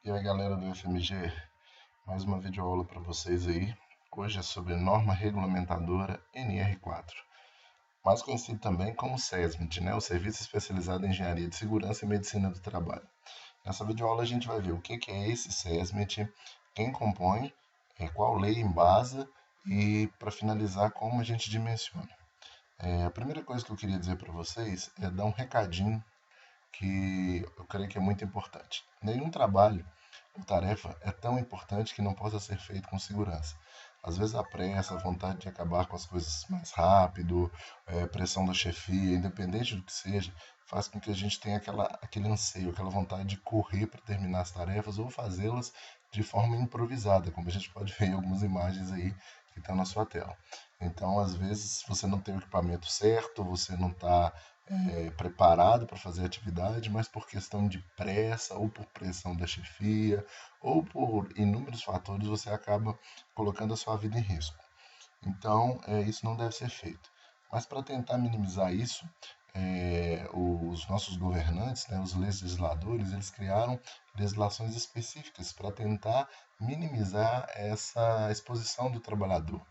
E aí galera do FMG, mais uma videoaula para vocês aí. Hoje é sobre norma regulamentadora NR4, mais conhecido também como SESMIT, né? O Serviço Especializado em Engenharia de Segurança e Medicina do Trabalho. Nessa videoaula a gente vai ver o que é esse SESMIT, quem compõe, qual lei embasa e, para finalizar, como a gente dimensiona. A primeira coisa que eu queria dizer para vocês é dar um recadinho que eu creio que é muito importante. Nenhum trabalho ou tarefa é tão importante que não possa ser feito com segurança. Às vezes a pressa, a vontade de acabar com as coisas mais rápido, pressão da chefia, independente do que seja, faz com que a gente tenha aquele anseio, aquela vontade de correr para terminar as tarefas ou fazê-las de forma improvisada, como a gente pode ver em algumas imagens aí que estão na sua tela. Então, às vezes, você não tem o equipamento certo, você não está preparado para fazer a atividade, mas por questão de pressa ou por pressão da chefia ou por inúmeros fatores você acaba colocando a sua vida em risco. Então, isso não deve ser feito. Mas para tentar minimizar isso, os nossos governantes, né, os legisladores, eles criaram legislações específicas para tentar minimizar essa exposição do trabalhador.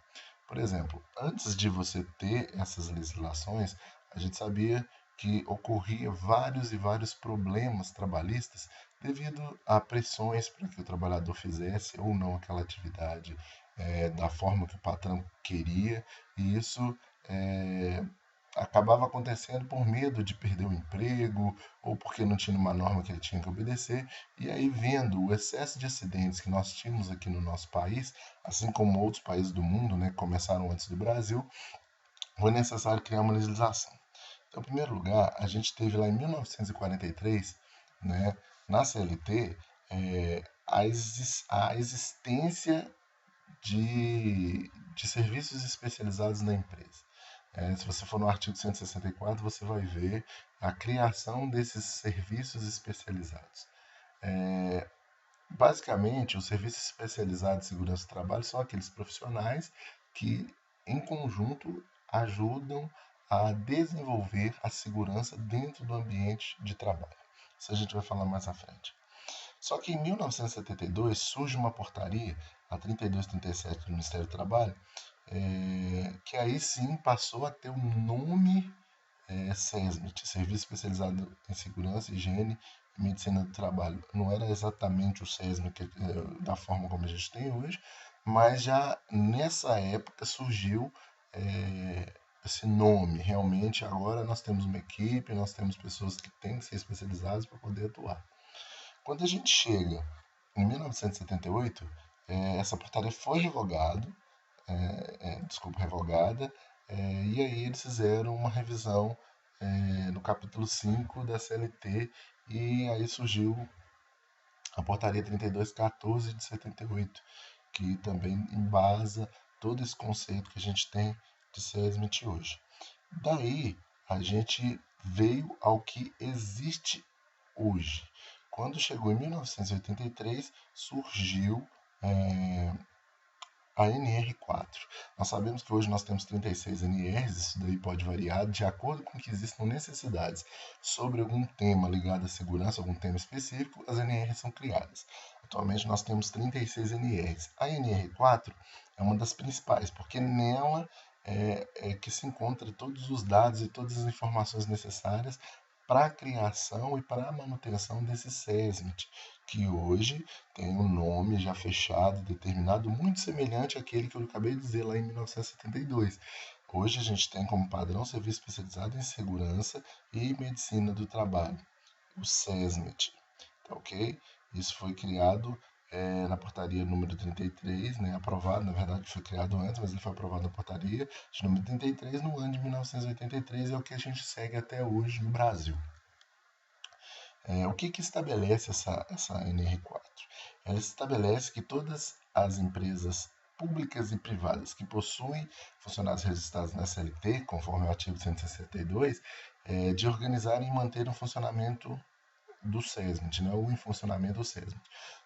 Por exemplo, antes de você ter essas legislações, a gente sabia que ocorria vários e vários problemas trabalhistas devido a pressões para que o trabalhador fizesse ou não aquela atividade da forma que o patrão queria, e isso é, acabava acontecendo por medo de perder o emprego ou porque não tinha uma norma que ele tinha que obedecer. E aí, vendo o excesso de acidentes que nós tínhamos aqui no nosso país, assim como outros países do mundo, né, que começaram antes do Brasil, foi necessário criar uma legislação. Então, em primeiro lugar, a gente teve lá em 1943, né, na CLT, a existência de serviços especializados na empresa. Se você for no artigo 164, você vai ver a criação desses serviços especializados. Basicamente, os serviços especializados de segurança do trabalho são aqueles profissionais que, em conjunto, ajudam a desenvolver a segurança dentro do ambiente de trabalho. Isso a gente vai falar mais à frente. Só que em 1972 surge uma portaria, a 3237 do Ministério do Trabalho, que aí sim passou a ter o nome SESMIT, Serviço Especializado em Segurança, Higiene e Medicina do Trabalho. Não era exatamente o SESMIT da forma como a gente tem hoje, mas já nessa época surgiu esse nome. Realmente, agora nós temos uma equipe, nós temos pessoas que têm que ser especializadas para poder atuar. Quando a gente chega em 1978, essa portaria foi revogada, e aí eles fizeram uma revisão no capítulo 5 da CLT, e aí surgiu a portaria 3214 de 78, que também embasa todo esse conceito que a gente tem de SESMIT hoje. Daí a gente veio ao que existe hoje. Quando chegou em 1983, surgiu a NR4. Nós sabemos que hoje nós temos 36 NRs, isso daí pode variar de acordo com que existam necessidades sobre algum tema ligado à segurança, algum tema específico, as NRs são criadas. Atualmente nós temos 36 NRs. A NR4 é uma das principais, porque nela é que se encontra todos os dados e todas as informações necessárias para a criação e para a manutenção desse SESMIT, que hoje tem um nome já fechado, determinado, muito semelhante àquele que eu acabei de dizer lá em 1972. Hoje a gente tem como padrão Serviço Especializado em Segurança e Medicina do Trabalho, o SESMIT, tá ok? Isso foi criado na portaria número 33, né, aprovado, na verdade foi criado antes, mas ele foi aprovado na portaria de número 33 no ano de 1983, é o que a gente segue até hoje no Brasil. O que estabelece essa NR4? Ela estabelece que todas as empresas públicas e privadas que possuem funcionários registrados na CLT, conforme o artigo 162, de organizarem e manter um funcionamento do SESMIT, né, ou em funcionamento do SESMIT.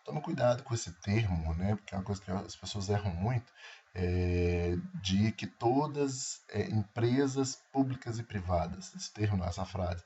Tome cuidado com esse termo, né, porque é uma coisa que as pessoas erram muito, de que todas empresas públicas e privadas, esse termo, essa frase,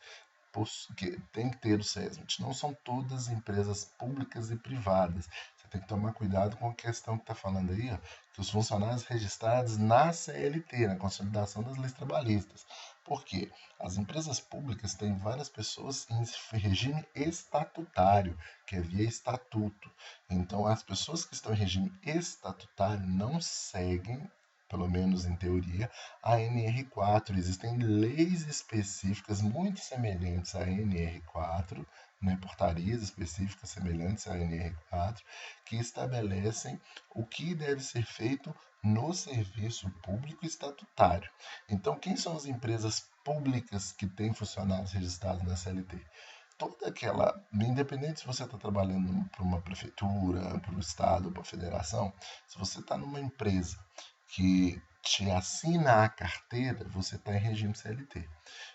tem que ter o SESMIT. Não são todas empresas públicas e privadas. Você tem que tomar cuidado com a questão que está falando aí, ó, que os funcionários registrados na CLT, na Consolidação das Leis Trabalhistas. Por quê? As empresas públicas têm várias pessoas em regime estatutário, que é via estatuto. Então, as pessoas que estão em regime estatutário não seguem, pelo menos em teoria, a NR4. Existem leis específicas muito semelhantes à NR4, né, portarias específicas semelhantes à NR4, que estabelecem o que deve ser feito no serviço público estatutário. Então, quem são as empresas públicas que têm funcionários registrados na CLT? Toda aquela, independente se você está trabalhando para uma prefeitura, para o estado, para a federação, se você está numa empresa que te assina a carteira, você está em regime CLT.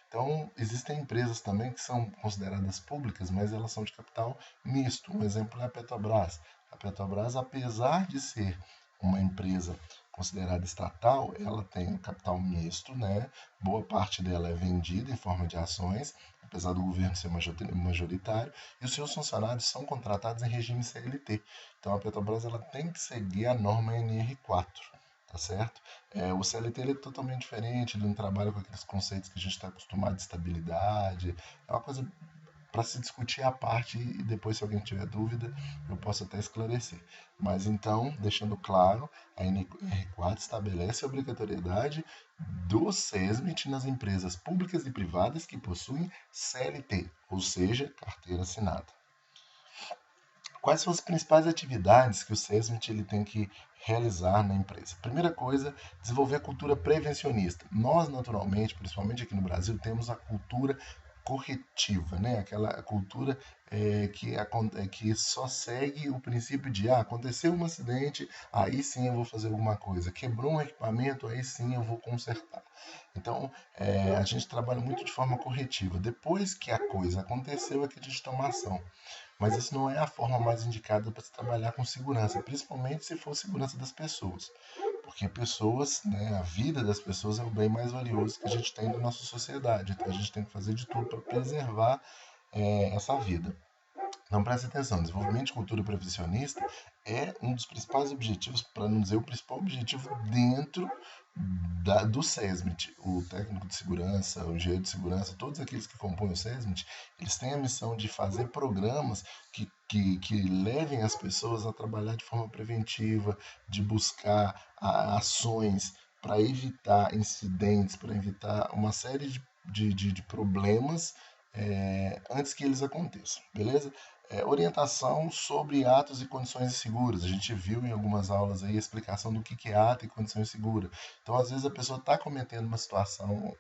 Então, existem empresas também que são consideradas públicas, mas elas são de capital misto. Um exemplo é a Petrobras. A Petrobras, apesar de ser uma empresa considerada estatal, ela tem um capital misto, né? Boa parte dela é vendida em forma de ações, apesar do governo ser majoritário, e os seus funcionários são contratados em regime CLT. Então, a Petrobras ela tem que seguir a norma NR4. Tá certo? O CLT ele é totalmente diferente, ele não trabalha com aqueles conceitos que a gente está acostumado de estabilidade. É uma coisa para se discutir à parte e depois, se alguém tiver dúvida, eu posso até esclarecer. Mas então, deixando claro, a NR4 estabelece a obrigatoriedade do SESMIT nas empresas públicas e privadas que possuem CLT, ou seja, carteira assinada. Quais são as principais atividades que o SESMIT ele tem que realizar na empresa? Primeira coisa, desenvolver a cultura prevencionista. Nós, naturalmente, principalmente aqui no Brasil, temos a cultura corretiva, né? Aquela cultura que só segue o princípio de aconteceu um acidente, aí sim eu vou fazer alguma coisa. Quebrou um equipamento, aí sim eu vou consertar. Então, a gente trabalha muito de forma corretiva. Depois que a coisa aconteceu, é que a gente toma ação. Mas isso não é a forma mais indicada para se trabalhar com segurança, principalmente se for segurança das pessoas. Porque pessoas, né, a vida das pessoas é o bem mais valioso que a gente tem na nossa sociedade. Então a gente tem que fazer de tudo para preservar essa vida. Então preste atenção, desenvolvimento de cultura prevencionista é um dos principais objetivos, para não dizer o principal objetivo dentro do SESMIT. O técnico de segurança, o engenheiro de segurança, todos aqueles que compõem o SESMIT, eles têm a missão de fazer programas que levem as pessoas a trabalhar de forma preventiva, de buscar ações para evitar incidentes, para evitar uma série de problemas antes que eles aconteçam, beleza? Orientação sobre atos e condições inseguras. A gente viu em algumas aulas aí a explicação do que é ato e condição insegura. Então, às vezes, a pessoa está cometendo uma situação,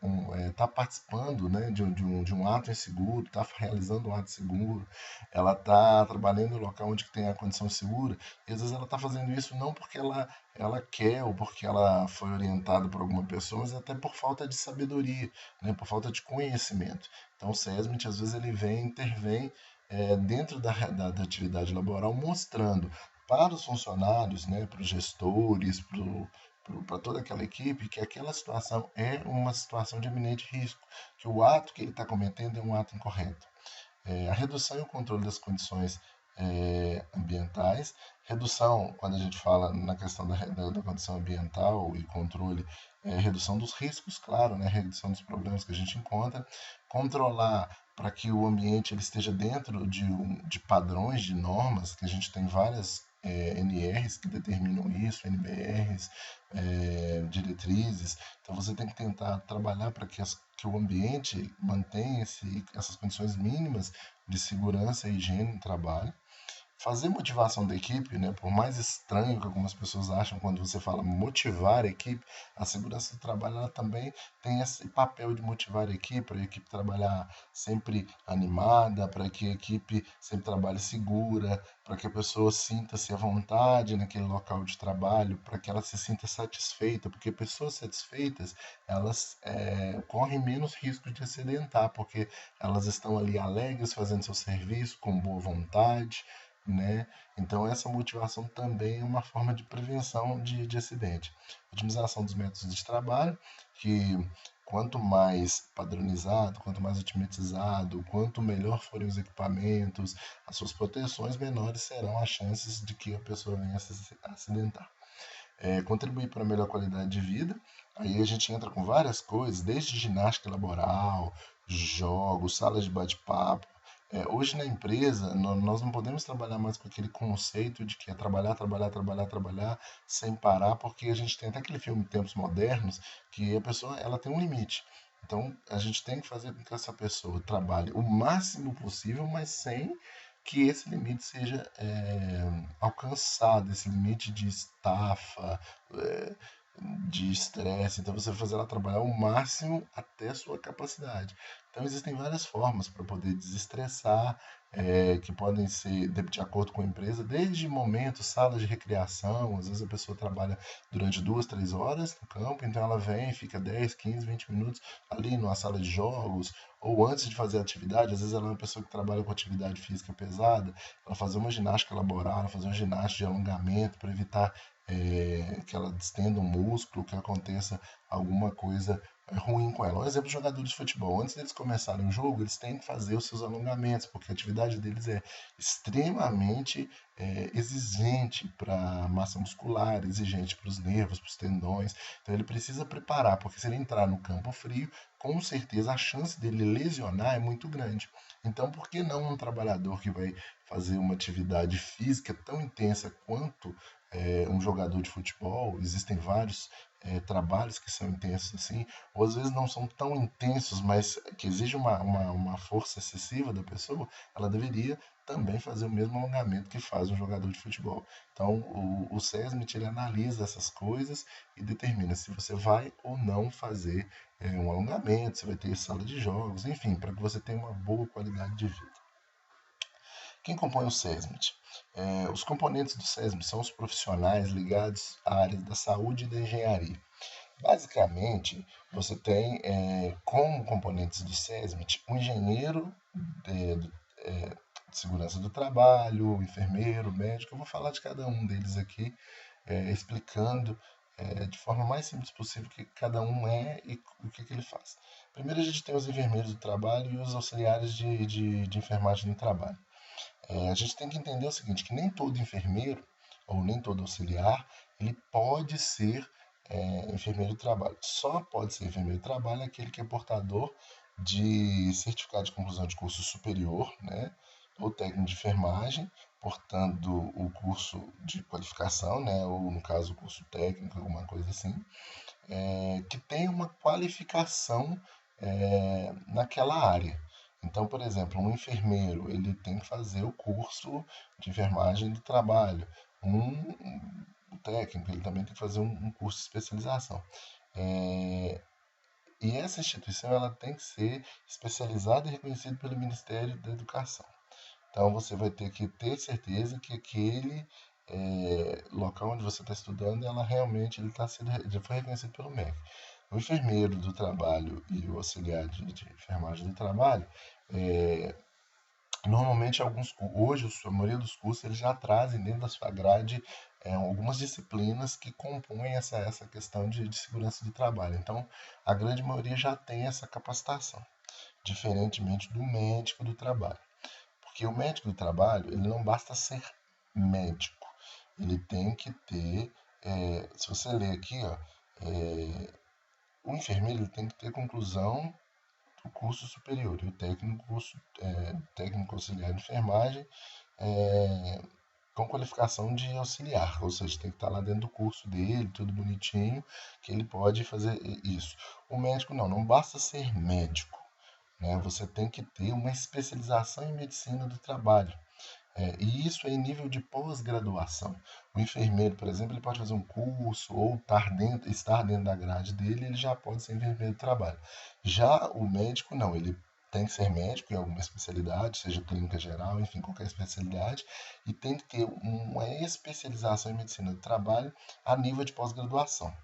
está participando, né, de um ato inseguro, está realizando um ato seguro, ela está trabalhando em um local onde tem a condição segura, e às vezes ela está fazendo isso não porque ela quer ou porque ela foi orientada por alguma pessoa, mas até por falta de sabedoria, né, por falta de conhecimento. Então, o SESMIT, às vezes, ele intervém dentro da atividade laboral, mostrando para os funcionários, né, para os gestores, para toda aquela equipe, que aquela situação é uma situação de iminente risco, que o ato que ele está cometendo é um ato incorreto. A redução e o controle das condições ambientais. Redução, quando a gente fala na questão da condição ambiental e controle, redução dos riscos, claro, né? Redução dos problemas que a gente encontra. Controlar para que o ambiente ele esteja dentro de padrões, de normas, que a gente tem várias NRs que determinam isso, NBRs, diretrizes. Então você tem que tentar trabalhar para que o ambiente mantenha essas condições mínimas de segurança e higiene no trabalho. Fazer motivação da equipe, né? Por mais estranho que algumas pessoas acham quando você fala motivar a equipe, a segurança do trabalho ela também tem esse papel de motivar a equipe, para a equipe trabalhar sempre animada, para que a equipe sempre trabalhe segura, para que a pessoa sinta-se à vontade naquele local de trabalho, para que ela se sinta satisfeita, porque pessoas satisfeitas, elas correm menos risco de acidentar, porque elas estão ali alegres fazendo seu serviço, com boa vontade, né? Então, essa motivação também é uma forma de prevenção de acidente. Otimização dos métodos de trabalho, que quanto mais padronizado, quanto mais otimizado, quanto melhor forem os equipamentos, as suas proteções, menores serão as chances de que a pessoa venha a se acidentar. Contribuir para a melhor qualidade de vida. Aí a gente entra com várias coisas, desde ginástica laboral, jogos, salas de bate-papo. Hoje na empresa, nós não podemos trabalhar mais com aquele conceito de que é trabalhar, trabalhar, trabalhar, trabalhar, sem parar, porque a gente tem até aquele filme Tempos Modernos, que a pessoa ela tem um limite. Então a gente tem que fazer com que essa pessoa trabalhe o máximo possível, mas sem que esse limite seja alcançado, esse limite de estafa, é, de estresse. Então você vai fazer ela trabalhar o máximo até a sua capacidade. Então existem várias formas para poder desestressar, que podem ser de acordo com a empresa, desde momentos, salas de recreação. Às vezes a pessoa trabalha durante 2, 3 horas no campo, então ela vem, fica 10, 15, 20 minutos ali numa sala de jogos, ou antes de fazer a atividade. Às vezes ela é uma pessoa que trabalha com atividade física pesada, ela fazer uma ginástica laboral, ela fazer uma ginástica de alongamento para evitar que ela distenda o músculo, que aconteça alguma coisa ruim com ela. Um exemplo de jogadores de futebol. Antes deles começarem o jogo, eles têm que fazer os seus alongamentos, porque a atividade deles é extremamente exigente para a massa muscular, exigente para os nervos, para os tendões. Então ele precisa preparar, porque se ele entrar no campo frio, com certeza a chance dele lesionar é muito grande. Então, por que não um trabalhador que vai fazer uma atividade física tão intensa quanto um jogador de futebol? Existem vários trabalhos que são intensos assim, ou às vezes não são tão intensos, mas que exigem uma força excessiva da pessoa. Ela deveria também fazer o mesmo alongamento que faz um jogador de futebol. Então, o SESMIT ele analisa essas coisas e determina se você vai ou não fazer um alongamento, se vai ter sala de jogos, enfim, para que você tenha uma boa qualidade de vida. Quem compõe o SESMIT? Os componentes do SESMIT são os profissionais ligados à área da saúde e da engenharia. Basicamente, você tem como componentes do SESMIT um engenheiro de segurança do trabalho, enfermeiro, médico. Eu vou falar de cada um deles aqui, explicando de forma mais simples possível o que cada um é e o que ele faz. Primeiro a gente tem os enfermeiros do trabalho e os auxiliares de enfermagem no trabalho. A gente tem que entender o seguinte, que nem todo enfermeiro ou nem todo auxiliar, ele pode ser enfermeiro do trabalho. Só pode ser enfermeiro do trabalho aquele que é portador de certificado de conclusão de curso superior, né, ou técnico de enfermagem, portando o curso de qualificação, né, ou no caso o curso técnico, alguma coisa assim, que tem uma qualificação naquela área. Então, por exemplo, um enfermeiro ele tem que fazer o curso de enfermagem do trabalho. Um técnico ele também tem que fazer um curso de especialização. E essa instituição ela tem que ser especializada e reconhecida pelo Ministério da Educação. Então você vai ter que ter certeza que aquele local onde você está estudando, ela realmente ele já foi reconhecido pelo MEC. O enfermeiro do trabalho e o auxiliar de enfermagem do trabalho, normalmente hoje a maioria dos cursos eles já trazem dentro da sua grade algumas disciplinas que compõem essa questão de segurança do trabalho. Então a grande maioria já tem essa capacitação, diferentemente do médico do trabalho. Porque o médico do trabalho, ele não basta ser médico, ele tem que ter, se você ler aqui, ó, o enfermeiro ele tem que ter conclusão do curso superior, e o técnico auxiliar de enfermagem com qualificação de auxiliar, ou seja, tem que estar lá dentro do curso dele, tudo bonitinho, que ele pode fazer isso. O médico não basta ser médico, né? Você tem que ter uma especialização em medicina do trabalho. E isso é em nível de pós-graduação. O enfermeiro, por exemplo, ele pode fazer um curso ou estar dentro da grade dele, ele já pode ser enfermeiro do trabalho. Já o médico, não, ele tem que ser médico em alguma especialidade, seja clínica geral, enfim, qualquer especialidade, e tem que ter uma especialização em medicina do trabalho a nível de pós-graduação.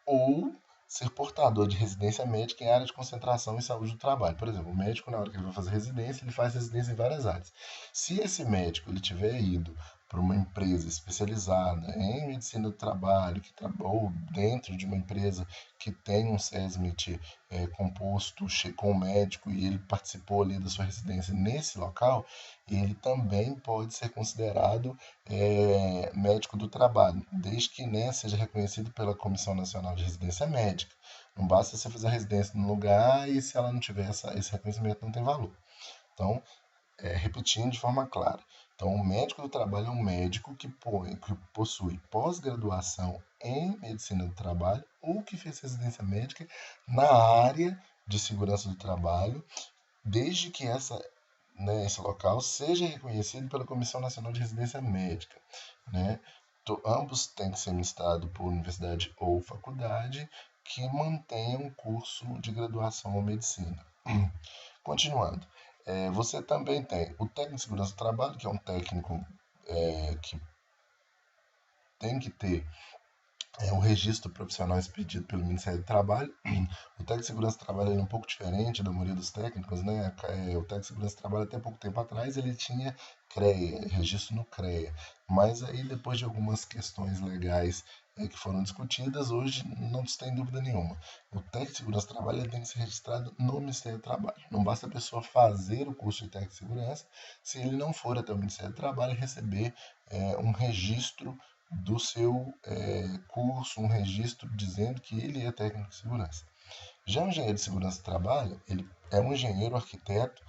Ou ser portador de residência médica em área de concentração em saúde do trabalho. Por exemplo, o médico, na hora que ele vai fazer residência, ele faz residência em várias áreas. Se esse médico ele tiver ido para uma empresa especializada em medicina do trabalho, ou dentro de uma empresa que tem um SESMIT composto com o médico e ele participou ali da sua residência nesse local, ele também pode ser considerado médico do trabalho, desde que, né, seja reconhecido pela Comissão Nacional de Residência Médica. Não basta você fazer a residência no lugar e se ela não tiver esse reconhecimento não tem valor. Então, repetindo de forma clara. Então, o médico do trabalho é um médico que possui pós-graduação em medicina do trabalho ou que fez residência médica na área de segurança do trabalho, desde que esse local seja reconhecido pela Comissão Nacional de Residência Médica. Né? Ambos têm que ser ministrados por universidade ou faculdade que mantenham um curso de graduação em medicina. Continuando, você também tem o técnico de segurança do trabalho, que é um técnico que tem que ter o registro profissional expedido pelo Ministério do Trabalho. O técnico de segurança do trabalho é um pouco diferente da maioria dos técnicos, né? O técnico de segurança do trabalho, até pouco tempo atrás, ele tinha CREA, registro no CREA. Mas aí, depois de algumas questões legais que foram discutidas, hoje não se tem dúvida nenhuma. O técnico de segurança do trabalho ele tem que ser registrado no Ministério do Trabalho. Não basta a pessoa fazer o curso de técnico de segurança, se ele não for até o Ministério do Trabalho e receber um registro do seu curso, um registro dizendo que ele é técnico de segurança. Já o engenheiro de segurança do trabalho, ele é um engenheiro arquiteto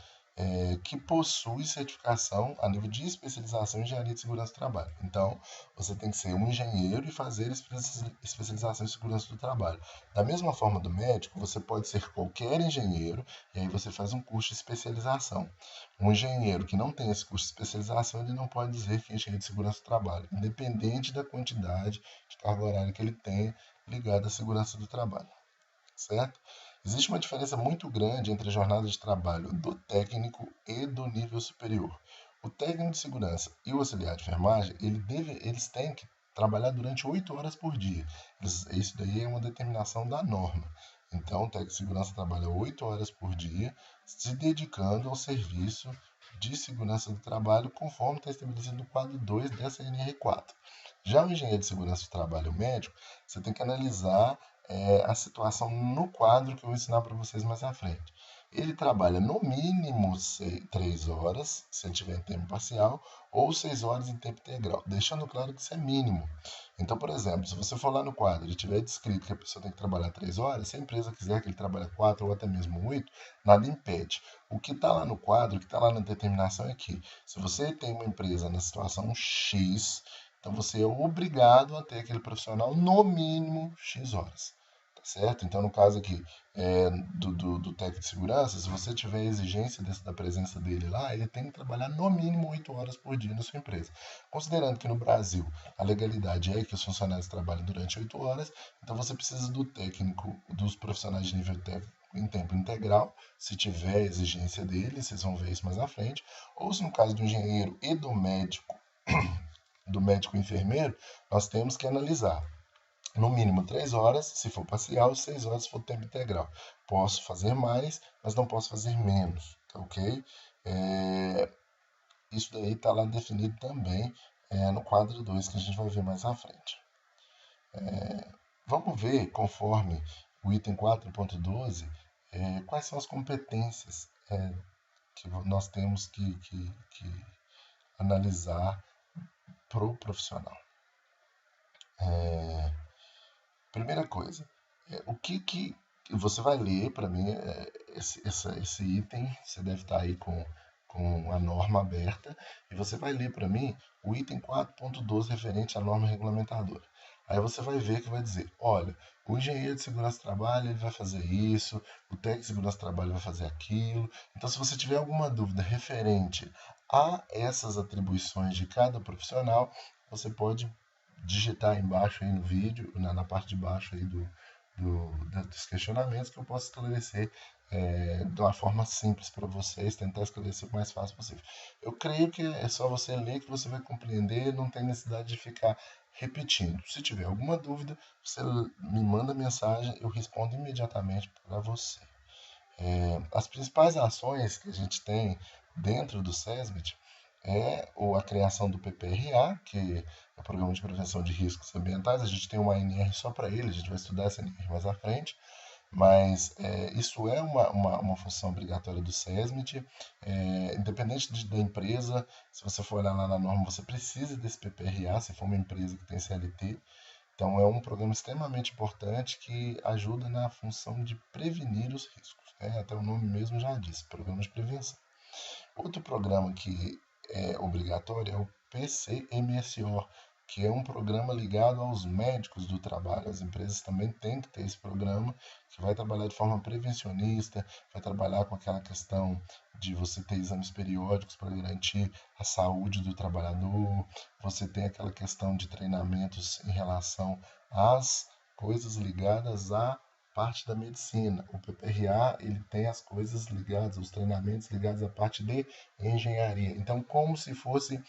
que possui certificação a nível de especialização em engenharia de segurança do trabalho. Então, você tem que ser um engenheiro e fazer especialização em segurança do trabalho. Da mesma forma do médico, você pode ser qualquer engenheiro e aí você faz um curso de especialização. Um engenheiro que não tem esse curso de especialização, ele não pode dizer que é engenheiro de segurança do trabalho, independente da quantidade de carga horária que ele tenha ligada à segurança do trabalho. Certo? Existe uma diferença muito grande entre a jornada de trabalho do técnico e do nível superior. O técnico de segurança e o auxiliar de enfermagem, eles têm que trabalhar durante 8 horas por dia. Isso daí é uma determinação da norma. Então, o técnico de segurança trabalha 8 horas por dia, se dedicando ao serviço de segurança do trabalho, conforme está estabelecido no quadro 2 dessa NR4. Já o engenheiro de segurança do trabalho, o médico, você tem que analisar a situação no quadro que eu vou ensinar para vocês mais à frente. Ele trabalha no mínimo 3 horas, se ele tiver em tempo parcial, ou 6 horas em tempo integral, deixando claro que isso é mínimo. Então, por exemplo, se você for lá no quadro e tiver descrito que a pessoa tem que trabalhar 3 horas, se a empresa quiser que ele trabalhe 4 ou até mesmo 8, nada impede. O que está lá no quadro, o que está lá na determinação é que, se você tem uma empresa na situação X, então você é obrigado a ter aquele profissional no mínimo X horas. Tá certo? Então, no caso aqui do técnico de segurança, se você tiver exigência da presença dele lá, ele tem que trabalhar no mínimo 8 horas por dia na sua empresa. Considerando que no Brasil a legalidade é que os funcionários trabalhem durante 8 horas, então você precisa do técnico, dos profissionais de nível técnico em tempo integral, se tiver exigência dele, vocês vão ver isso mais à frente, ou se no caso do engenheiro e do médico enfermeiro, nós temos que analisar no mínimo 3 horas, se for parcial, 6 horas se for tempo integral. Posso fazer mais, mas não posso fazer menos, tá ok? Isso daí está lá definido também no quadro 2, que a gente vai ver mais à frente. Vamos ver, conforme o item 4.12, quais são as competências que nós temos que analisar para o profissional. Primeira coisa, o que você vai ler para mim esse item, você deve estar aí com a norma aberta, e você vai ler para mim o item 4.12 referente à norma regulamentadora. Aí você vai ver que vai dizer, olha, o engenheiro de segurança do trabalho ele vai fazer isso, o técnico de segurança do trabalho vai fazer aquilo. Então, se você tiver alguma dúvida referente a essas atribuições de cada profissional, você pode digitar aí embaixo aí no vídeo, na parte de baixo aí dos questionamentos, que eu posso esclarecer de uma forma simples para vocês, tentar esclarecer o mais fácil possível. Eu creio que é só você ler que você vai compreender, não tem necessidade de ficar repetindo. Se tiver alguma dúvida, você me manda mensagem, eu respondo imediatamente para você. As principais ações que a gente tem dentro do SESMIT é a criação do PPRA, que é o Programa de Prevenção de Riscos Ambientais. A gente tem uma ANR só para ele, a gente vai estudar essa ANR mais à frente, mas isso é uma função obrigatória do SESMIT, independente da empresa. Se você for olhar lá na norma, você precisa desse PPRA, se for uma empresa que tem CLT. Então, é um programa extremamente importante que ajuda na função de prevenir os riscos, né? Até o nome mesmo já diz, Programa de Prevenção. Outro programa que é obrigatório é o PCMSO, que é um programa ligado aos médicos do trabalho. As empresas também têm que ter esse programa, que vai trabalhar de forma prevencionista, vai trabalhar com aquela questão de você ter exames periódicos para garantir a saúde do trabalhador, você tem aquela questão de treinamentos em relação às coisas ligadas à parte da medicina. O PPRA ele tem as coisas ligadas, os treinamentos ligados à parte de engenharia. Então, como se fosse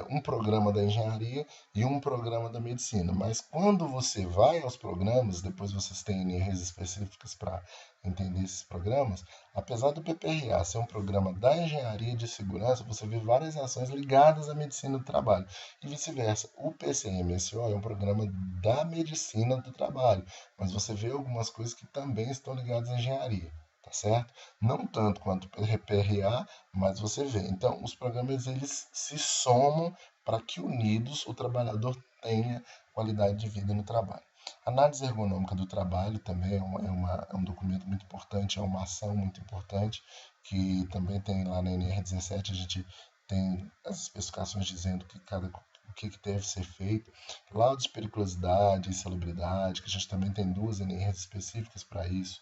um programa da engenharia e um programa da medicina. Mas quando você vai aos programas, depois vocês têm NRs específicas para entender esses programas, apesar do PPRA ser um programa da engenharia de segurança, você vê várias ações ligadas à medicina do trabalho e vice-versa. O PCMSO é um programa da medicina do trabalho, mas você vê algumas coisas que também estão ligadas à engenharia, tá certo? Não tanto quanto o PPRA, mas você vê. Então, os programas eles se somam para que unidos o trabalhador tenha qualidade de vida no trabalho. A análise ergonômica do trabalho também é um documento muito importante, é uma ação muito importante, que também tem lá na NR17, a gente tem as especificações dizendo o que deve ser feito. Laudos de periculosidade e insalubridade, que a gente também tem duas NRs específicas para isso.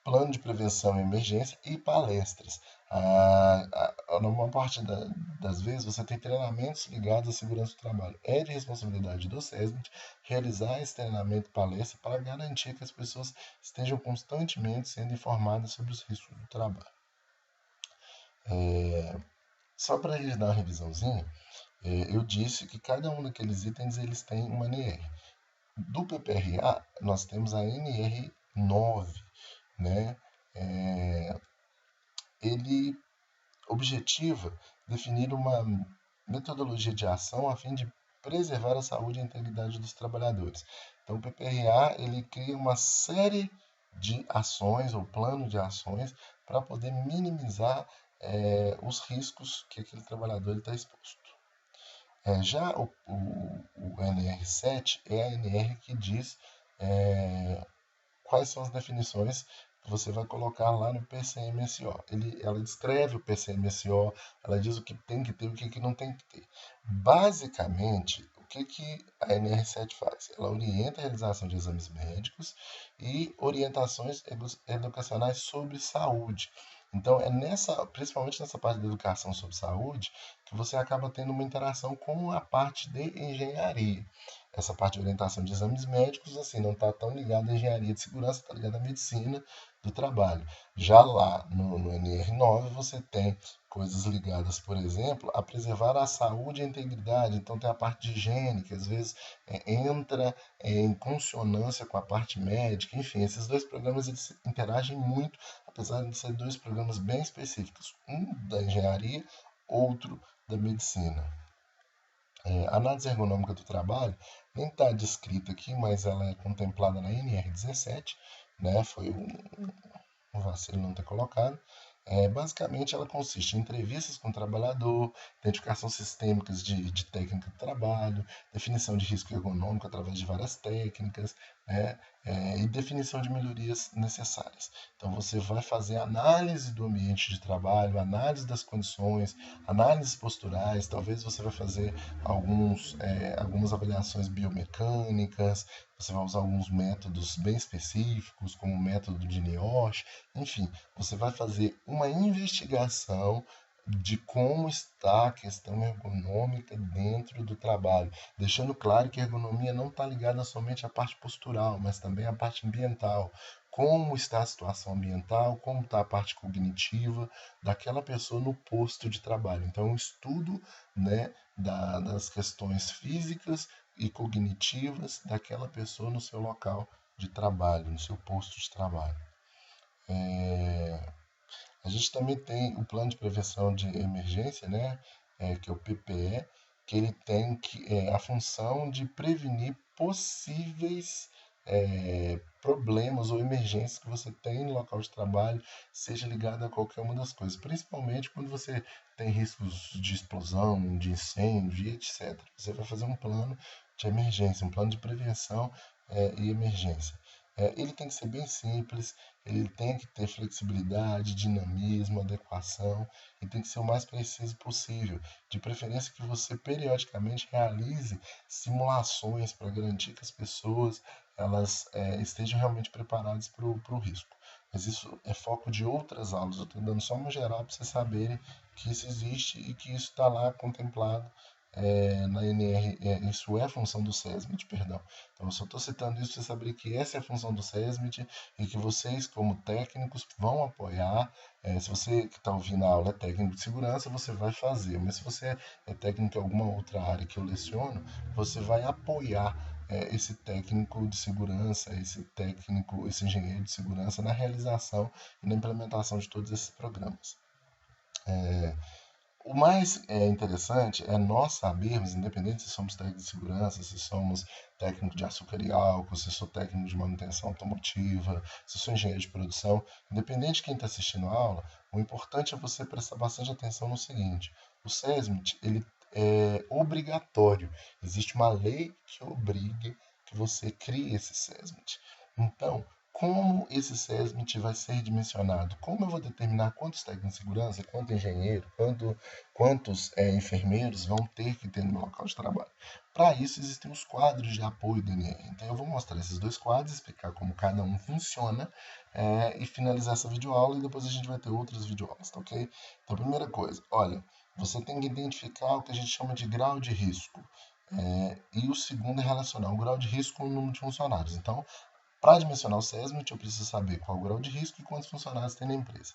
Plano de prevenção e emergência e palestras. Na maior parte das vezes, você tem treinamentos ligados à segurança do trabalho. É de responsabilidade do SESMIT realizar esse treinamento e palestra para garantir que as pessoas estejam constantemente sendo informadas sobre os riscos do trabalho. Só para a gente dar uma revisãozinha, eu disse que cada um daqueles itens eles tem uma NR. Do PPRA, nós temos a NR9, né? Ele objetiva definir uma metodologia de ação a fim de preservar a saúde e a integridade dos trabalhadores. Então, o PPRA ele cria uma série de ações ou plano de ações para poder minimizar os riscos que aquele trabalhador está exposto. Já o NR7 é a NR que diz quais são as definições que você vai colocar lá no PCMSO. Ela descreve o PCMSO, ela diz o que tem que ter e o que não tem que ter. Basicamente, o que a NR7 faz? Ela orienta a realização de exames médicos e orientações educacionais sobre saúde. Então, principalmente nessa parte da educação sobre saúde, que você acaba tendo uma interação com a parte de engenharia. Essa parte de orientação de exames médicos, assim, não está tão ligada à engenharia de segurança, está ligada à medicina do trabalho. Já lá no NR9, você tem coisas ligadas, por exemplo, a preservar a saúde e a integridade. Então, tem a parte de higiene, que às vezes entra em consonância com a parte médica. Enfim, esses dois programas eles interagem muito, apesar de ser dois programas bem específicos. Um da engenharia, outro da medicina. A análise ergonômica do trabalho nem está descrita aqui, mas ela é contemplada na NR17, né? Foi um vacilo não ter colocado. Basicamente, ela consiste em entrevistas com o trabalhador, identificação sistêmicas de técnica de trabalho, definição de risco ergonômico através de várias técnicas, né? E definição de melhorias necessárias. Então, você vai fazer análise do ambiente de trabalho, análise das condições, análises posturais, talvez você vai fazer algumas avaliações biomecânicas, você vai usar alguns métodos bem específicos, como o método de NIOSH, enfim, você vai fazer uma investigação de como está a questão ergonômica dentro do trabalho, deixando claro que a ergonomia não está ligada somente à parte postural, mas também à parte ambiental. Como está a situação ambiental, como está a parte cognitiva daquela pessoa no posto de trabalho. Então, um estudo, né, das questões físicas e cognitivas daquela pessoa no seu local de trabalho, no seu posto de trabalho. A gente também tem o plano de prevenção de emergência, né? que é o PPE, que ele tem a função de prevenir possíveis problemas ou emergências que você tem no local de trabalho, seja ligado a qualquer uma das coisas, principalmente quando você tem riscos de explosão, de incêndio, e etc. Você vai fazer um plano de emergência, um plano de prevenção e emergência. Ele tem que ser bem simples, ele tem que ter flexibilidade, dinamismo, adequação e tem que ser o mais preciso possível. De preferência que você periodicamente realize simulações para garantir que as pessoas elas estejam realmente preparadas para o risco. Mas isso é foco de outras aulas. Eu estou dando só uma geral para vocês saberem que isso existe e que isso está lá contemplado na NR. Isso é função do SESMIT, perdão. Então, eu só estou citando isso para você saber que essa é a função do SESMIT e que vocês, como técnicos, vão apoiar. Se você que está ouvindo a aula é técnico de segurança, você vai fazer. Mas se você é técnico em alguma outra área que eu leciono, você vai apoiar esse técnico de segurança, esse engenheiro de segurança na realização e na implementação de todos esses programas. O mais interessante é nós sabermos, independente se somos técnicos de segurança, se somos técnico de açúcar e álcool, se sou técnico de manutenção automotiva, se sou engenheiro de produção, independente de quem está assistindo a aula, o importante é você prestar bastante atenção no seguinte: o SESMIT ele é obrigatório, existe uma lei que obriga que você crie esse SESMIT. Então, como esse SESMIT vai ser dimensionado? Como eu vou determinar quantos técnicos de segurança, quanto engenheiro, quantos enfermeiros vão ter que ter no meu local de trabalho? Para isso, existem os quadros de apoio do NR. Então, eu vou mostrar esses dois quadros, explicar como cada um funciona e finalizar essa videoaula e depois a gente vai ter outras videoaulas, tá ok? Então, primeira coisa, olha, você tem que identificar o que a gente chama de grau de risco. E o segundo é relacionar o grau de risco com o número de funcionários. Então, para dimensionar o SESMIT, eu preciso saber qual é o grau de risco e quantos funcionários tem na empresa.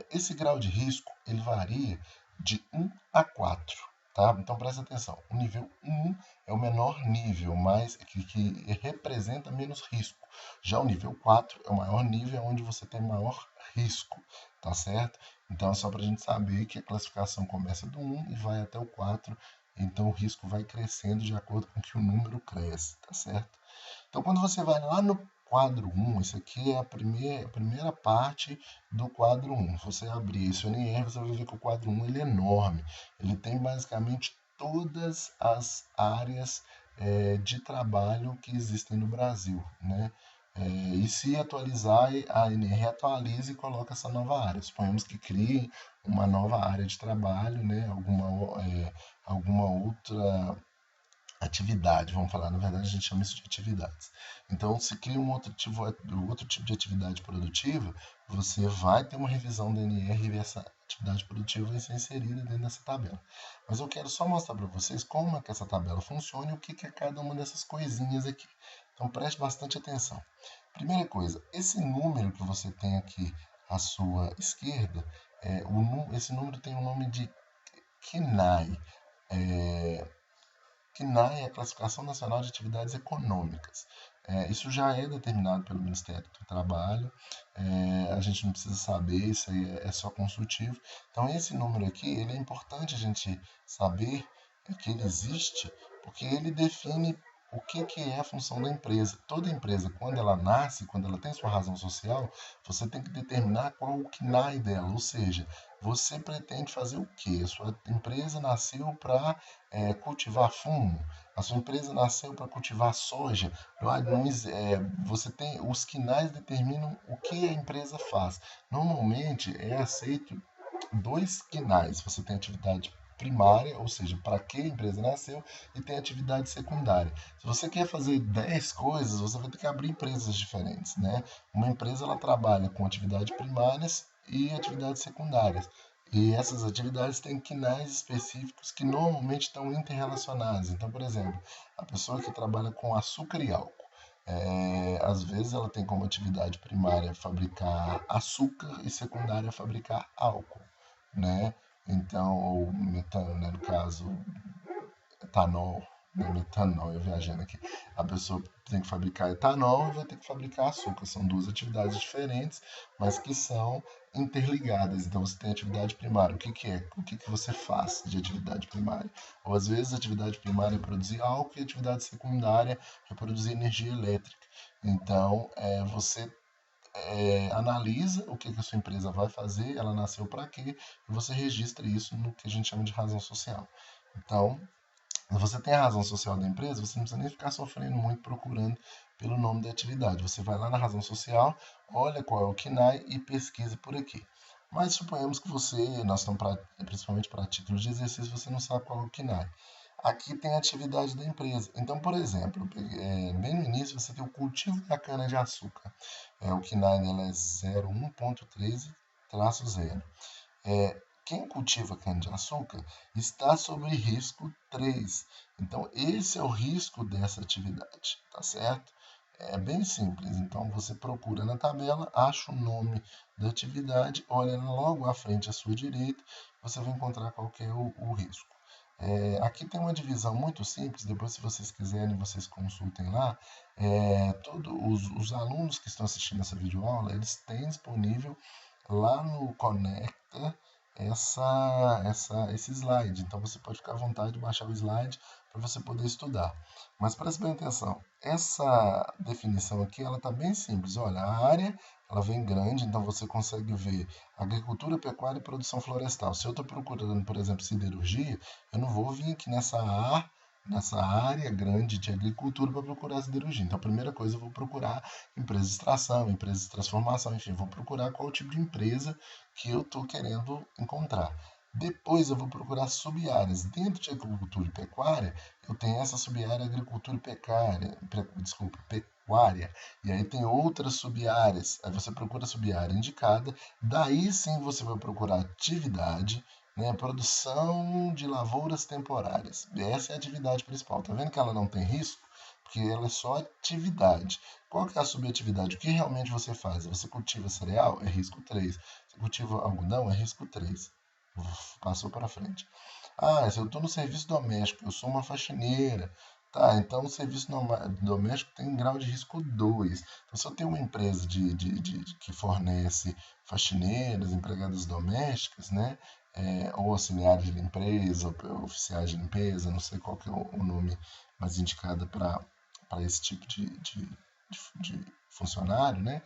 Esse grau de risco ele varia de 1 a 4. Tá? Então presta atenção. O nível 1 é o menor nível, mas que representa menos risco. Já o nível 4 é o maior nível, onde você tem maior risco. Tá certo? Então é só para a gente saber que a classificação começa do 1 e vai até o 4. Então o risco vai crescendo de acordo com que o número cresce. Tá certo? Então, quando você vai lá no quadro 1, isso aqui é a primeira parte do quadro 1. Se você abrir esse NR, você vai ver que o quadro 1 ele é enorme. Ele tem basicamente todas as áreas de trabalho que existem no Brasil. Né? E se atualizar, a NR atualiza e coloca essa nova área. Suponhamos que crie uma nova área de trabalho, né? Alguma outra atividade, vamos falar, na verdade a gente chama isso de atividades. Então, se cria um outro tipo de atividade produtiva, você vai ter uma revisão do NR e essa atividade produtiva vai ser inserida dentro dessa tabela. Mas eu quero só mostrar para vocês como é que essa tabela funciona e o que é cada uma dessas coisinhas aqui. Então, preste bastante atenção. Primeira coisa, esse número que você tem aqui à sua esquerda, esse número tem o nome de KNAI. CNAE é a Classificação Nacional de Atividades Econômicas. Isso já é determinado pelo Ministério do Trabalho, a gente não precisa saber, isso aí é só consultivo. Então, esse número aqui, ele é importante a gente saber que ele existe, porque ele define o que é a função da empresa. Toda empresa, quando ela nasce, quando ela tem sua razão social, você tem que determinar qual o CNAE dela, ou seja, você pretende fazer o quê? A sua empresa nasceu para cultivar fumo, a sua empresa nasceu para cultivar soja. Você tem os quinais determinam o que a empresa faz. Normalmente é aceito dois quinais. Você tem atividade primária, ou seja, para que a empresa nasceu, e tem atividade secundária. Se você quer fazer 10 coisas, você vai ter que abrir empresas diferentes, né? Uma empresa ela trabalha com atividades primárias e atividades secundárias. E essas atividades têm quinais específicos que normalmente estão interrelacionados. Então, por exemplo, a pessoa que trabalha com açúcar e álcool, às vezes ela tem como atividade primária fabricar açúcar e secundária fabricar álcool, né? Então, ou metano, né, no caso, etanol, Não é metanol, eu viajando aqui. A pessoa tem que fabricar etanol e vai ter que fabricar açúcar. São duas atividades diferentes, mas que são interligadas. Então você tem atividade primária. O que, que é? O que, que você faz de atividade primária? Ou às vezes a atividade primária é produzir álcool e a atividade secundária é produzir energia elétrica. Então você analisa o que, que a sua empresa vai fazer, ela nasceu para quê, e você registra isso no que a gente chama de razão social. Então, se você tem a razão social da empresa, você não precisa nem ficar sofrendo muito procurando pelo nome da atividade. Você vai lá na razão social, olha qual é o KNAI e pesquisa por aqui. Mas suponhamos que nós estamos principalmente para título de exercício, você não sabe qual é o KNAI. Aqui tem a atividade da empresa. Então, por exemplo, bem no início você tem o cultivo da cana-de-açúcar. O KNAI dela é 01.13-0. Quem cultiva cana-de-açúcar está sob risco 3. Então, esse é o risco dessa atividade, tá certo? É bem simples. Então, você procura na tabela, acha o nome da atividade, olha logo à frente à sua direita, você vai encontrar qual que é o risco. Aqui tem uma divisão muito simples, depois se vocês quiserem, vocês consultem lá. Todos os alunos que estão assistindo essa videoaula, eles têm disponível lá no Conecta esse slide. Então você pode ficar à vontade de baixar o slide para você poder estudar. Mas preste bem atenção, essa definição aqui ela está bem simples. Olha, a área ela vem grande, então você consegue ver agricultura, pecuária e produção florestal. Se eu estou procurando, por exemplo, siderurgia, eu não vou vir aqui nessa área grande de agricultura para procurar siderurgia. Então, a primeira coisa, eu vou procurar empresa de extração, empresa de transformação, enfim, vou procurar qual tipo de empresa que eu estou querendo encontrar. Depois eu vou procurar sub-áreas. Dentro de agricultura e pecuária, eu tenho essa sub-área agricultura e pecuária. E aí tem outras sub-áreas. Aí você procura a sub-área indicada. Daí sim você vai procurar atividade, né? Produção de lavouras temporárias. Essa é a atividade principal. Tá vendo que ela não tem risco? Porque ela é só atividade. Qual que é a subatividade? O que realmente você faz? Você cultiva cereal? É risco 3. Você cultiva algodão? É risco 3. Passou para frente. Se eu estou no serviço doméstico, eu sou uma faxineira. Tá, então o serviço doméstico tem grau de risco 2. Então, se eu tenho uma empresa que fornece faxineiras, empregadas domésticas, né? Ou auxiliares de limpeza, ou oficiais de limpeza, não sei qual que é o nome mais indicado para esse tipo de funcionário, né?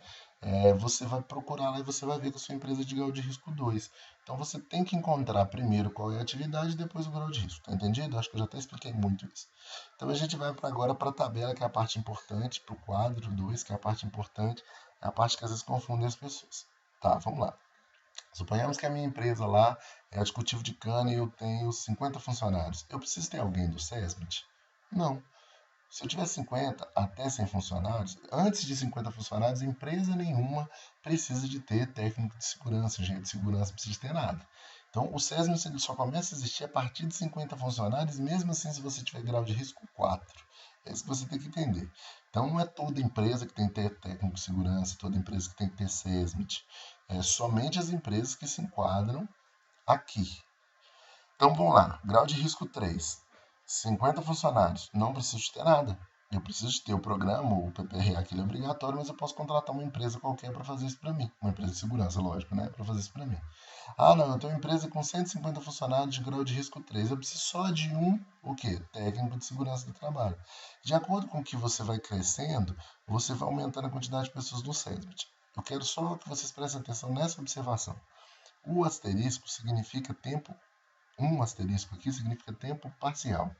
Você vai procurar lá e você vai ver que a sua empresa é de grau de risco 2. Então você tem que encontrar primeiro qual é a atividade e depois o grau de risco. Tá entendido? Acho que eu já até expliquei muito isso. Então a gente vai agora para a tabela, que é a parte importante, para o quadro 2, que é a parte importante, é a parte que às vezes confunde as pessoas. Tá, vamos lá. Suponhamos que a minha empresa lá é de cultivo de cana e eu tenho 50 funcionários. Eu preciso ter alguém do SESMIT? Não. Se eu tiver 50 até 100 funcionários, antes de 50 funcionários, empresa nenhuma precisa de ter técnico de segurança, engenheiro de segurança, não precisa de ter nada. Então, o SESMIT ele só começa a existir a partir de 50 funcionários, mesmo assim se você tiver grau de risco 4. É isso que você tem que entender. Então, não é toda empresa que tem que ter técnico de segurança, toda empresa que tem que ter SESMIT. É somente as empresas que se enquadram aqui. Então, vamos lá. Grau de risco 3. 50 funcionários. Não preciso de ter nada. Eu preciso de ter o programa, o PPRA, que ele é obrigatório, mas eu posso contratar uma empresa qualquer para fazer isso para mim. Uma empresa de segurança, lógico, né? Para fazer isso para mim. Não, eu tenho uma empresa com 150 funcionários de grau de risco 3. Eu preciso só de o quê? Técnico de segurança do trabalho. De acordo com que você vai crescendo, você vai aumentando a quantidade de pessoas no SESMIT. Eu quero só que vocês prestem atenção nessa observação. O asterisco significa tempo. Um asterisco aqui significa tempo parcial.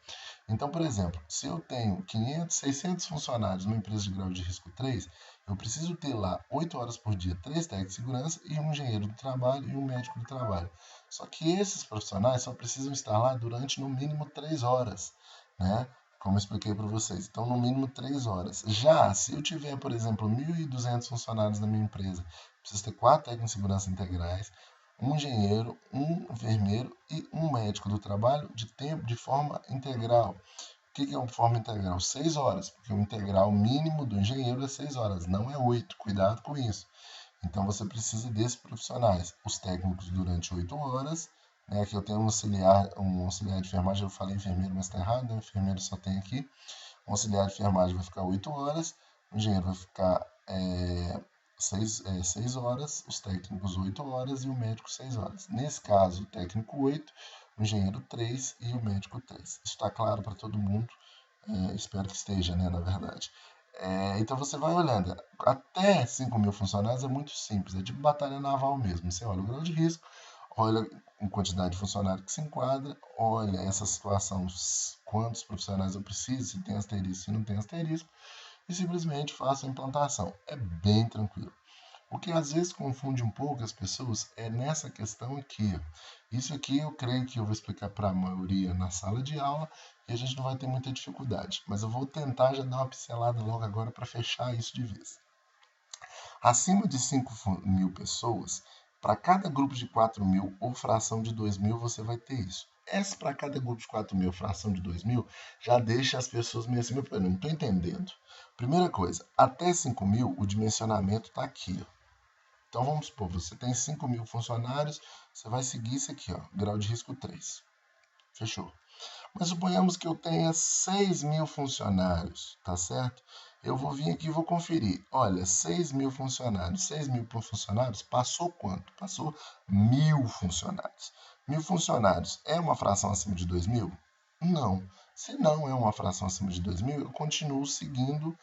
Então, por exemplo, se eu tenho 500, 600 funcionários numa empresa de grau de risco 3, eu preciso ter lá 8 horas por dia 3 técnicos de segurança e um engenheiro do trabalho e um médico do trabalho. Só que esses profissionais só precisam estar lá durante no mínimo 3 horas, né? Como eu expliquei para vocês. Então, no mínimo 3 horas. Já se eu tiver, por exemplo, 1.200 funcionários na minha empresa, preciso ter 4 técnicos de segurança integrais, um engenheiro, um enfermeiro e um médico do trabalho de forma integral. O que é uma forma integral? 6 horas, porque o integral mínimo do engenheiro é 6 horas, não é 8. Cuidado com isso. Então você precisa desses profissionais, os técnicos durante 8 horas, né? Aqui eu tenho um auxiliar de enfermagem, eu falei enfermeiro, mas está errado, né? O enfermeiro só tem aqui. O auxiliar de enfermagem vai ficar 8 horas, o engenheiro vai ficar 6 horas, os técnicos 8 horas e o médico 6 horas. Nesse caso, o técnico 8, o engenheiro 3 e o médico 3. Isso está claro para todo mundo? Espero que esteja, né, na verdade. Então você vai olhando, até 5 mil funcionários é muito simples, é tipo batalha naval mesmo. Você olha o grau de risco, olha a quantidade de funcionário que se enquadra, olha essa situação, quantos profissionais eu preciso, se tem asterisco, se não tem asterisco, e simplesmente faço a implantação. É bem tranquilo. O que às vezes confunde um pouco as pessoas é nessa questão aqui. Isso aqui eu creio que eu vou explicar para a maioria na sala de aula e a gente não vai ter muita dificuldade. Mas eu vou tentar já dar uma pincelada logo agora para fechar isso de vez. Acima de 5 mil pessoas, para cada grupo de 4 mil ou fração de 2 mil, você vai ter isso. Essa para cada grupo de 4 mil, fração de 2 mil, já deixa as pessoas meio assim, eu não estou entendendo. Primeira coisa, até 5 mil, o dimensionamento está aqui, ó. Então vamos supor, você tem 5 mil funcionários, você vai seguir isso aqui, ó, grau de risco 3. Fechou. Mas suponhamos que eu tenha 6 mil funcionários, tá certo? Eu vou vir aqui e vou conferir. Olha, 6 mil funcionários. 6 mil funcionários passou quanto? Passou 1.000 funcionários. 1.000 funcionários é uma fração acima de 2 mil? Não. Se não é uma fração acima de 2 mil, eu continuo seguindo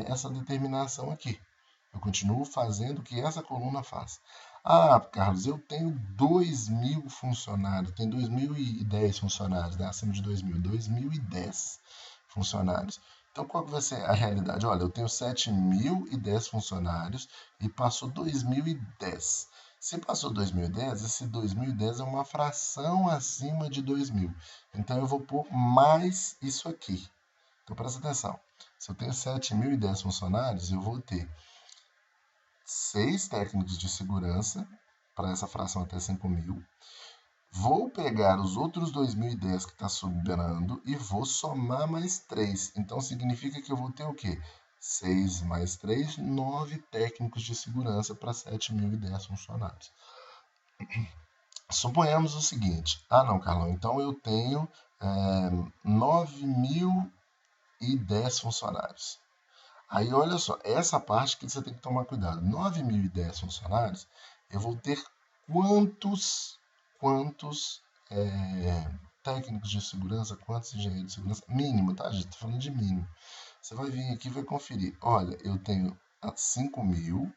essa determinação aqui. Eu continuo fazendo o que essa coluna faz. Ah, Carlos, eu tenho 2 mil funcionários, tem 2.010 funcionários, né? Acima de 2 mil, 2.010 funcionários. Então, qual que vai ser a realidade? Olha, eu tenho 7.010 funcionários e passou 2.010. Se passou 2.010, esse 2.010 é uma fração acima de 2.000. Então, eu vou pôr mais isso aqui. Então, presta atenção. Se eu tenho 7.010 funcionários, eu vou ter 6 técnicos de segurança para essa fração até 5 mil. Vou pegar os outros 2.010 que está sobrando e vou somar mais 3. Então, significa que eu vou ter o quê? 6 mais 3, 9 técnicos de segurança para 7.010 funcionários. Suponhamos o seguinte. Ah, não, Carlão, então eu tenho 9.010 funcionários. Aí, olha só, essa parte que você tem que tomar cuidado. 9.010 funcionários, eu vou ter quantos técnicos de segurança, quantos engenheiros de segurança? Mínimo, tá, gente? Estou falando de mínimo. Você vai vir aqui e vai conferir. Olha, eu tenho 5 mil,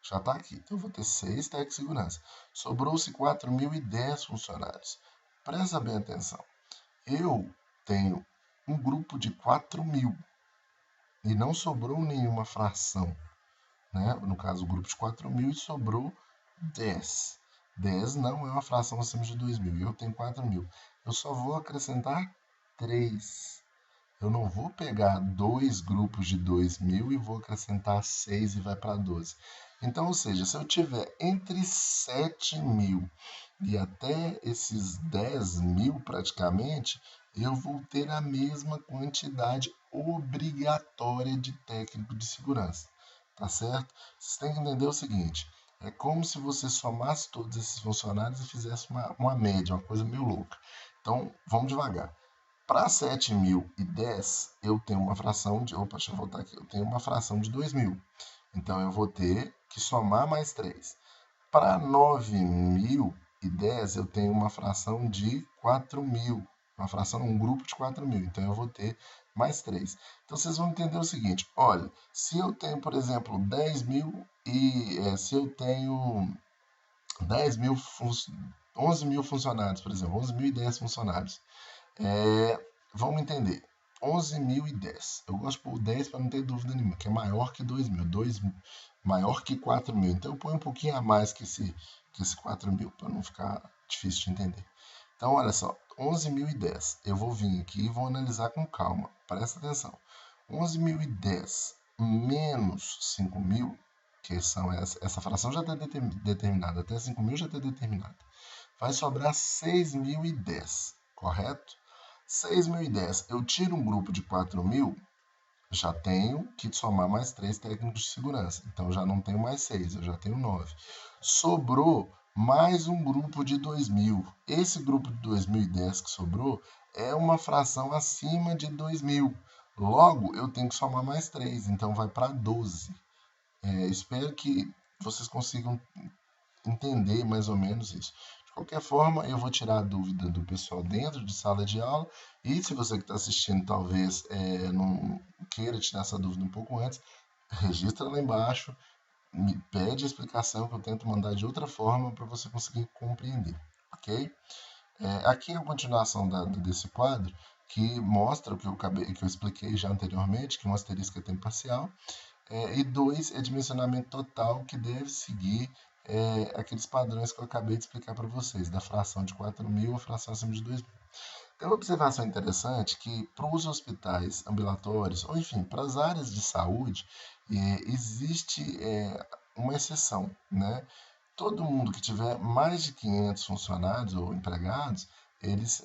já está aqui. Então, eu vou ter 6 técnicos de segurança. Sobrou-se 4.010 funcionários. Presta bem atenção. Eu tenho um grupo de 4 mil. E não sobrou nenhuma fração, né? No caso, o grupo de 4 mil e sobrou 10. 10 não é uma fração acima de 2 mil. E eu tenho 4 mil. Eu só vou acrescentar 3. Eu não vou pegar 2 grupos de 2 mil e vou acrescentar 6 e vai para 12. Então, ou seja, se eu tiver entre 7 mil e até esses 10 mil praticamente, eu vou ter a mesma quantidade obrigatória de técnico de segurança, tá certo? Vocês têm que entender o seguinte, é como se você somasse todos esses funcionários e fizesse uma média, uma coisa meio louca. Então, vamos devagar. Para 7.010, eu tenho uma fração de... Opa, deixa eu voltar aqui. Eu tenho uma fração de 2.000. Então, eu vou ter que somar mais 3. Para 9.010, eu tenho uma fração de 4.000. Um grupo de 4.000. Então, eu vou ter mais 3. Então, vocês vão entender o seguinte. Olha, se eu tenho, por exemplo, 10 mil e... se eu tenho 10 mil... 11 mil funcionários, por exemplo. 11.010 funcionários. Vamos entender. 11.010. Eu gosto de pôr 10 para não ter dúvida nenhuma, que é maior que 2.000. Maior que 4.000. Então eu ponho um pouquinho a mais que esse 4.000, para não ficar difícil de entender. Então, olha só. 11.010. Eu vou vir aqui e vou analisar com calma. Presta atenção. 11.010 menos 5.000, que são essa fração já está determinada. Até 5.000 já está determinada. Vai sobrar 6.010, correto? 6.010, eu tiro um grupo de 4.000, já tenho que somar mais 3 técnicos de segurança. Então, já não tenho mais 6, eu já tenho 9. Sobrou mais um grupo de 2.000. Esse grupo de 2010 que sobrou é uma fração acima de 2.000. Logo, eu tenho que somar mais 3, então vai para 12. Espero que vocês consigam entender mais ou menos isso. De qualquer forma, eu vou tirar a dúvida do pessoal dentro de sala de aula, e se você que está assistindo talvez não queira tirar essa dúvida um pouco antes, registra lá embaixo, me pede a explicação que eu tento mandar de outra forma para você conseguir compreender, ok? Aqui é a continuação desse quadro que mostra o que que eu expliquei já anteriormente, que um asterisco é tempo parcial, e 2 é dimensionamento total, que deve seguir aqueles padrões que eu acabei de explicar para vocês, da fração de 4.000 a fração acima de 2.000. Tem uma observação interessante que para os hospitais ambulatórios, ou enfim, para as áreas de saúde, existe uma exceção, né? Todo mundo que tiver mais de 500 funcionários ou empregados,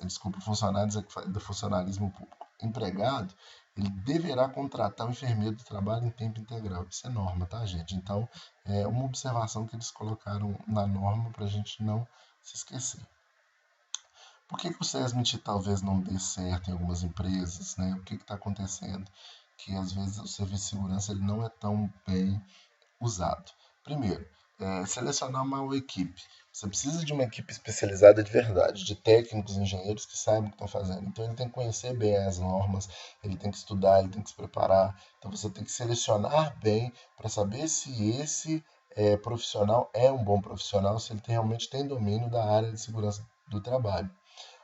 desculpa, funcionários é do funcionalismo público, empregado, ele deverá contratar um enfermeiro de trabalho em tempo integral. Isso é norma, tá, gente? Então, é uma observação que eles colocaram na norma para a gente não se esquecer. Por que o SESMIT talvez não dê certo em algumas empresas, né? O que está acontecendo? Que às vezes o serviço de segurança ele não é tão bem usado. Primeiro, selecionar uma equipe. Você precisa de uma equipe especializada de verdade, de técnicos, engenheiros que saibam o que estão fazendo. Então ele tem que conhecer bem as normas, ele tem que estudar, ele tem que se preparar. Então você tem que selecionar bem para saber se esse profissional é um bom profissional, se ele realmente tem domínio da área de segurança do trabalho.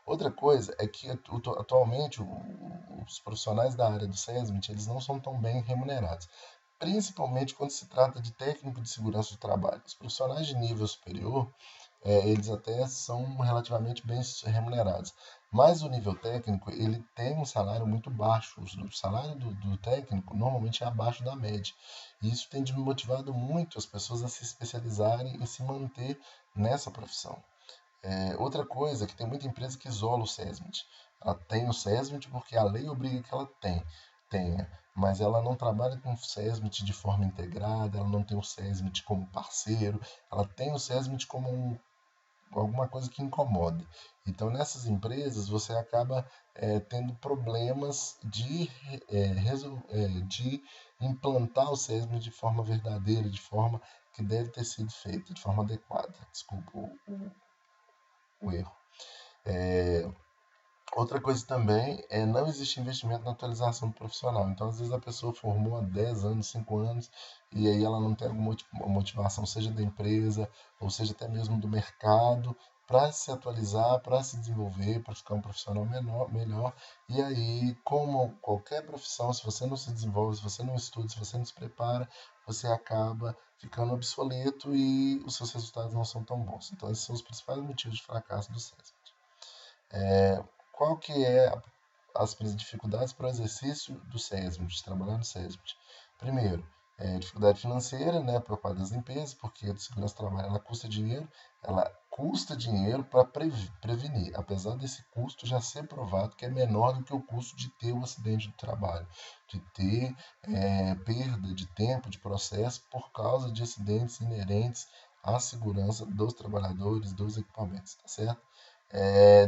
Outra coisa é que atualmente os profissionais da área do SESMIT eles não são tão bem remunerados, principalmente quando se trata de técnico de segurança do trabalho. Os profissionais de nível superior, eles até são relativamente bem remunerados, mas o nível técnico ele tem um salário muito baixo. O salário do técnico normalmente é abaixo da média. E isso tem desmotivado muito as pessoas a se especializarem e se manter nessa profissão. Outra coisa é que tem muita empresa que isola o SESMIT. Ela tem o SESMIT porque a lei obriga que ela tenha, mas ela não trabalha com o SESMIT de forma integrada, ela não tem o SESMIT como parceiro, ela tem o SESMIT como alguma coisa que incomoda. Então, nessas empresas, você acaba tendo problemas de implantar o SESMIT de forma verdadeira, de forma que deve ter sido feita, de forma adequada. Desculpa o erro. Outra coisa também é não existe investimento na atualização do profissional. Então, às vezes a pessoa formou há 10 anos, 5 anos, e aí ela não tem alguma motivação, seja da empresa, ou seja até mesmo do mercado, para se atualizar, para se desenvolver, para ficar um profissional melhor. E aí, como qualquer profissão, se você não se desenvolve, se você não estuda, se você não se prepara, você acaba ficando obsoleto e os seus resultados não são tão bons. Então, esses são os principais motivos de fracasso do SESC. Qual que é as dificuldades para o exercício do SESMIT, de trabalhar no SESMIT? Primeiro, dificuldade financeira, né, por parte das empresas, porque a segurança do trabalho ela custa dinheiro para prevenir, apesar desse custo já ser provado que é menor do que o custo de ter o acidente do trabalho, de ter perda de tempo, de processo por causa de acidentes inerentes à segurança dos trabalhadores, dos equipamentos, tá certo?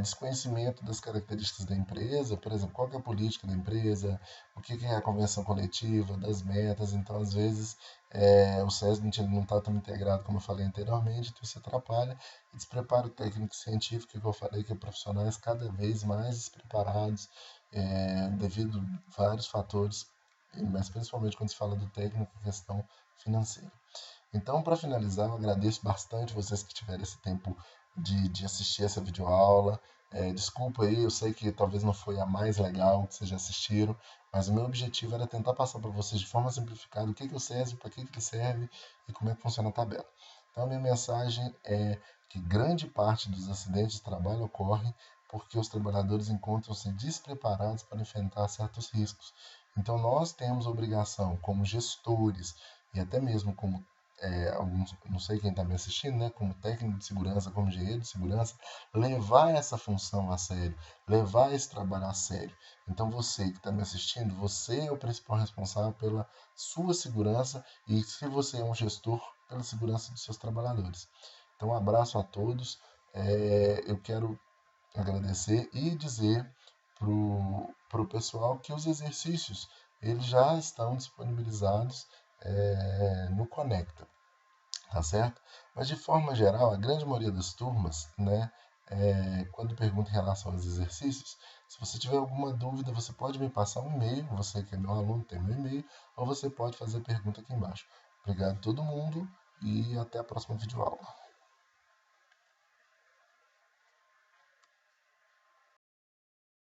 Desconhecimento das características da empresa, por exemplo, qual que é a política da empresa, o que é a convenção coletiva, das metas. Então, às vezes, o SESMIT não está tão integrado como eu falei anteriormente, então isso atrapalha e desprepara o técnico científico, que eu falei que é profissionais cada vez mais despreparados devido a vários fatores, mas principalmente quando se fala do técnico, questão financeira. Então, para finalizar, eu agradeço bastante vocês que tiveram esse tempo de assistir essa videoaula. Desculpa aí, eu sei que talvez não foi a mais legal que vocês já assistiram, mas o meu objetivo era tentar passar para vocês de forma simplificada o que é o SESI, para que ele serve e como é que funciona a tabela. Então, a minha mensagem é que grande parte dos acidentes de trabalho ocorrem porque os trabalhadores encontram-se despreparados para enfrentar certos riscos. Então, nós temos a obrigação, como gestores e até mesmo como alguns, não sei quem está me assistindo, né, como técnico de segurança, como engenheiro de segurança, levar essa função a sério, levar esse trabalho a sério. Então você que está me assistindo, você é o principal responsável pela sua segurança e se você é um gestor, pela segurança dos seus trabalhadores. Então, um abraço a todos. Eu quero agradecer e dizer para o pessoal que os exercícios eles já estão disponibilizados no Conecta, tá certo? Mas de forma geral, a grande maioria das turmas, né, quando pergunta em relação aos exercícios, se você tiver alguma dúvida, você pode me passar um e-mail, você que é meu aluno tem meu e-mail, ou você pode fazer pergunta aqui embaixo. Obrigado a todo mundo e até a próxima videoaula.